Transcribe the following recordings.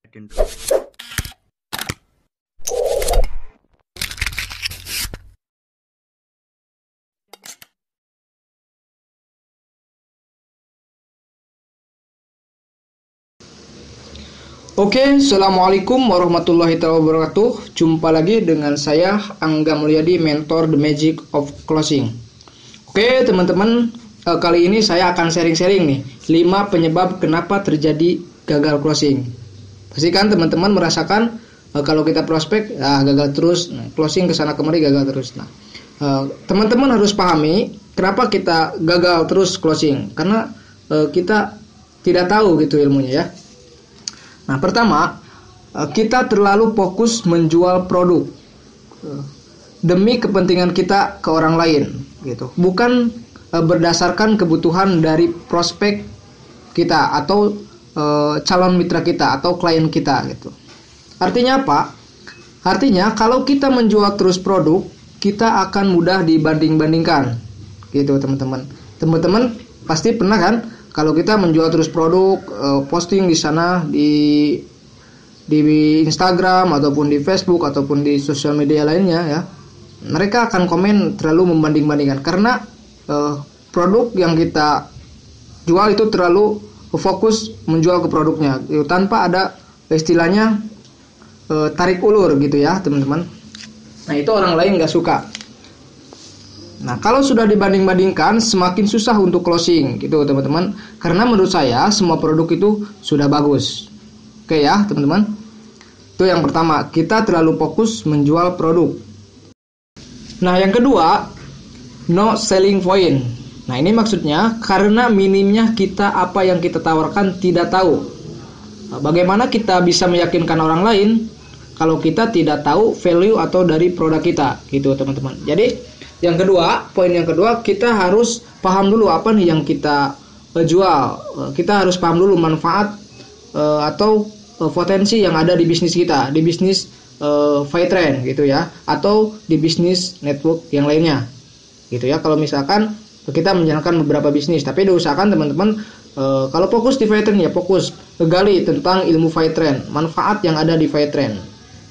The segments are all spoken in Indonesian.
Oke, assalamualaikum warahmatullahi wabarakatuh. Jumpa lagi dengan saya Angga Mulyadi, mentor The Magic of Closing. Oke teman-teman, kali ini saya akan sharing-sharing nih 5 penyebab kenapa terjadi gagal closing. Pastikan teman-teman merasakan kalau kita prospek gagal terus, closing kesana kemari gagal terus. Teman-teman harus pahami kenapa kita gagal terus closing, karena kita tidak tahu gitu ilmunya ya. Nah, pertama, kita terlalu fokus menjual produk demi kepentingan kita ke orang lain, gitu. Bukan berdasarkan kebutuhan dari prospek kita atau calon mitra kita atau klien kita, gitu. Artinya apa? Artinya kalau kita menjual terus produk, kita akan mudah dibanding-bandingkan, gitu, teman-teman. Teman-teman pasti pernah kan? Kalau kita menjual terus produk, posting di sana di Instagram ataupun di Facebook ataupun di sosial media lainnya ya, mereka akan komen terlalu membanding-bandingkan karena produk yang kita jual itu terlalu fokus menjual ke produknya, tanpa ada istilahnya tarik ulur gitu ya teman-teman. Nah itu orang lain nggak suka. Nah, kalau sudah dibanding-bandingkan semakin susah untuk closing gitu teman-teman. Karena menurut saya semua produk itu sudah bagus. Oke ya teman-teman. Itu yang pertama, kita terlalu fokus menjual produk. Nah, yang kedua, no selling point. Nah, ini maksudnya karena minimnya kita apa yang kita tawarkan tidak tahu. Bagaimana kita bisa meyakinkan orang lain kalau kita tidak tahu value atau dari produk kita gitu teman-teman. Jadi yang kedua, poin yang kedua, kita harus paham dulu apa nih yang kita jual. Kita harus paham dulu manfaat atau potensi yang ada di bisnis kita, di bisnis Fightrend gitu ya, atau di bisnis network yang lainnya. Gitu ya. Kalau misalkan kita menjalankan beberapa bisnis, tapi diusahakan teman-teman kalau fokus di Fightrend ya fokus gali tentang ilmu Fightrend, manfaat yang ada di Fightrend.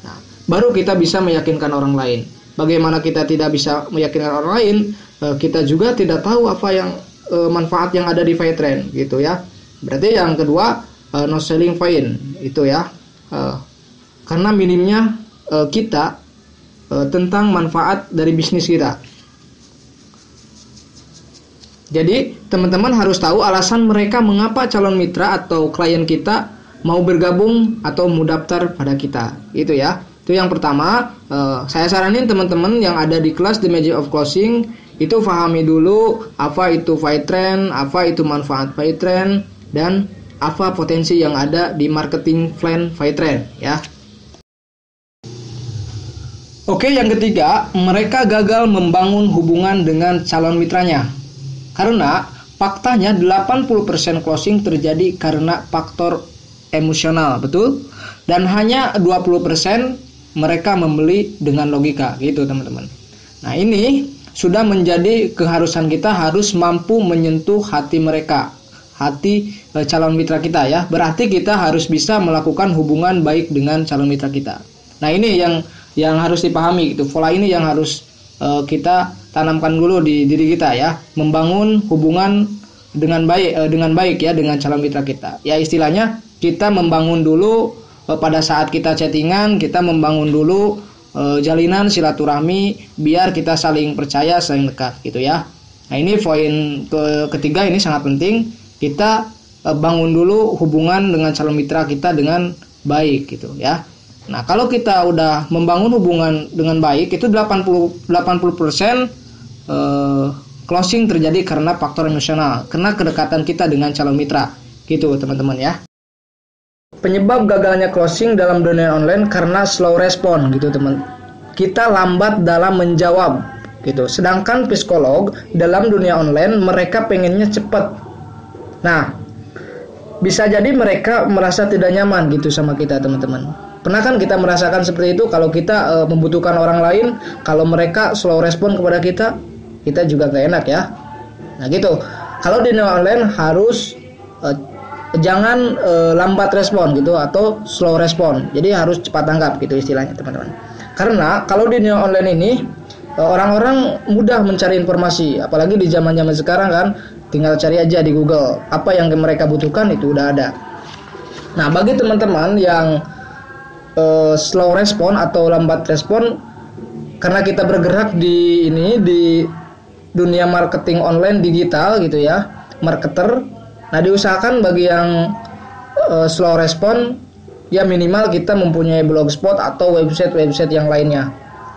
Nah, baru kita bisa meyakinkan orang lain. Bagaimana kita tidak bisa meyakinkan orang lain, kita juga tidak tahu apa yang manfaat yang ada di Fightrend gitu ya. Berarti yang kedua no selling point itu ya, karena minimnya kita tentang manfaat dari bisnis kita. Jadi teman-teman harus tahu alasan mereka mengapa calon mitra atau klien kita mau bergabung atau mau daftar pada kita gitu ya. Itu yang pertama, saya saranin teman-teman yang ada di kelas The Magic of Closing itu pahami dulu apa itu Fightrend, apa itu manfaat Fightrend, dan apa potensi yang ada di marketing plan Fightrend ya. Oke, yang ketiga, mereka gagal membangun hubungan dengan calon mitranya. Karena faktanya 80% closing terjadi karena faktor emosional, betul? Dan hanya 20% mereka membeli dengan logika gitu teman-teman. Nah ini sudah menjadi keharusan kita harus mampu menyentuh hati mereka, hati calon mitra kita ya. Berarti kita harus bisa melakukan hubungan baik dengan calon mitra kita. Nah ini yang harus dipahami gitu. Pola ini yang harus kita tanamkan dulu di diri kita ya. Membangun hubungan dengan baik ya dengan calon mitra kita. Ya istilahnya kita membangun dulu. Pada saat kita chattingan, kita membangun dulu jalinan silaturahmi biar kita saling percaya, saling dekat gitu ya. Nah ini poin ketiga ini sangat penting. Kita bangun dulu hubungan dengan calon mitra kita dengan baik gitu ya. Nah kalau kita udah membangun hubungan dengan baik itu 80% closing terjadi karena faktor emosional, karena kedekatan kita dengan calon mitra gitu teman-teman ya. Penyebab gagalnya closing dalam dunia online karena slow respon gitu teman. Kita lambat dalam menjawab gitu. Sedangkan psikolog dalam dunia online mereka pengennya cepat. Nah, bisa jadi mereka merasa tidak nyaman gitu sama kita teman-teman. Pernah kan kita merasakan seperti itu kalau kita membutuhkan orang lain, kalau mereka slow respon kepada kita juga gak enak ya. Nah gitu. Kalau di dunia online harus jangan lambat respon gitu atau slow respon. Jadi harus cepat tanggap gitu istilahnya teman-teman. Karena kalau di dunia online ini orang-orang mudah mencari informasi, apalagi di zaman-zaman sekarang kan, tinggal cari aja di Google apa yang mereka butuhkan itu udah ada. Nah, bagi teman-teman yang slow respon atau lambat respon, karena kita bergerak di dunia marketing online digital gitu ya, marketer. Nah, diusahakan bagi yang slow respon ya minimal kita mempunyai blogspot atau website yang lainnya.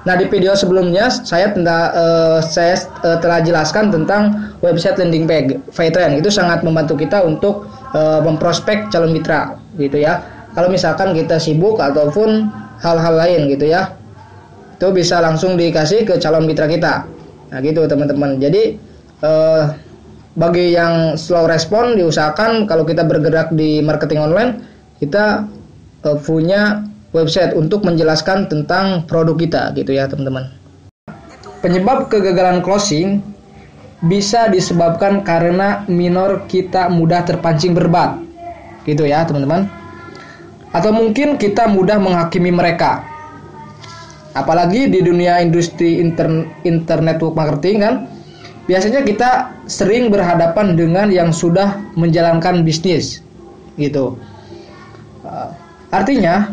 Nah, di video sebelumnya saya telah jelaskan tentang website landing page Fivetran. Itu sangat membantu kita untuk memprospek calon mitra gitu ya. Kalau misalkan kita sibuk ataupun hal-hal lain gitu ya, itu bisa langsung dikasih ke calon mitra kita. Nah gitu teman-teman. Jadi bagi yang slow respon diusahakan kalau kita bergerak di marketing online, kita punya website untuk menjelaskan tentang produk kita gitu ya teman-teman. Penyebab kegagalan closing bisa disebabkan karena minor kita mudah terpancing berdebat gitu ya teman-teman. Atau mungkin kita mudah menghakimi mereka. Apalagi di dunia industri internet marketing kan, biasanya kita sering berhadapan dengan yang sudah menjalankan bisnis gitu. Artinya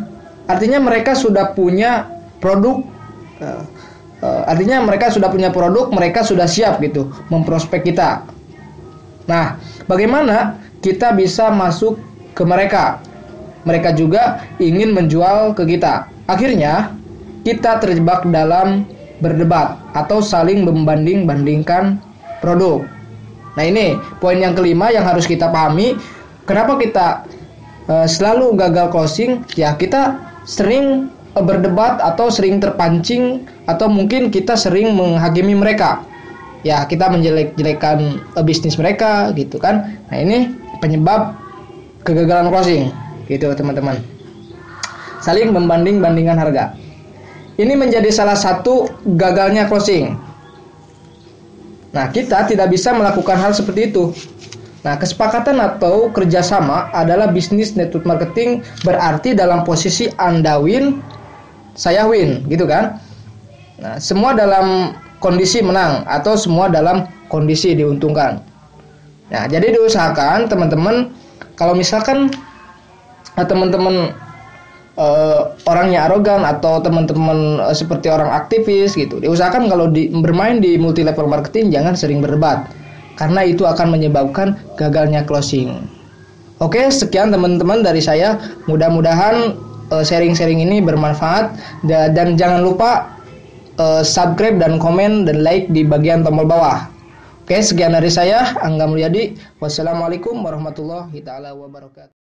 mereka sudah punya produk. Mereka sudah siap gitu memprospek kita. Nah, bagaimana kita bisa masuk ke mereka? Mereka juga ingin menjual ke kita. Akhirnya kita terjebak dalam berdebat atau saling membanding-bandingkan produk. Nah, ini poin yang kelima yang harus kita pahami. Kenapa kita selalu gagal closing? Ya, kita sering berdebat atau sering terpancing, atau mungkin kita sering menghakimi mereka. Ya, kita menjelek-jelekan bisnis mereka gitu kan. Nah, ini penyebab kegagalan closing gitu teman-teman. Saling membanding-bandingkan harga. Ini menjadi salah satu gagalnya closing. Nah, kita tidak bisa melakukan hal seperti itu. Nah, kesepakatan atau kerjasama adalah bisnis network marketing, berarti dalam posisi Anda win, saya win, gitu kan? Nah, semua dalam kondisi menang atau semua dalam kondisi diuntungkan. Nah, jadi diusahakan teman-teman, kalau misalkan teman-teman orangnya arogan atau teman-teman seperti orang aktivis gitu, diusahakan kalau bermain di multi level marketing jangan sering berdebat, karena itu akan menyebabkan gagalnya closing. Oke, sekian teman-teman dari saya. Mudah-mudahan sharing-sharing ini bermanfaat, dan jangan lupa subscribe dan komen dan like di bagian tombol bawah. Oke, sekian dari saya, Angga Mulyadi. Wassalamualaikum warahmatullahi taala wabarakatuh.